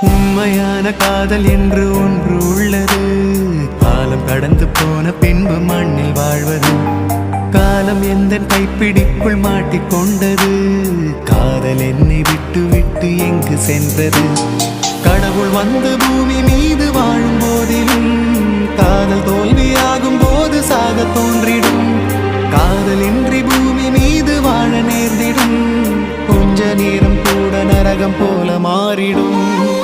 உண்மையான காதல் என்று ஒன்று உள்ளது. காலம் கடந்து போன பின்பு மண்ணில் வாழ்வது. காலம் எந்த கைப்பிடிக்குள் மாட்டிக்கொண்டது. காதல் என்னை விட்டு விட்டு எங்கு சென்றது? கடவுள் வந்து பூமி மீது வாழும் போதிலும் காதல் தோல்வியாகும் போது சாக தோன்றிடும். காதலின்றி பூமி மீது வாழ நேர்ந்திடும். கொஞ்ச நேரம் கூட நரகம் போல மாறிடும்.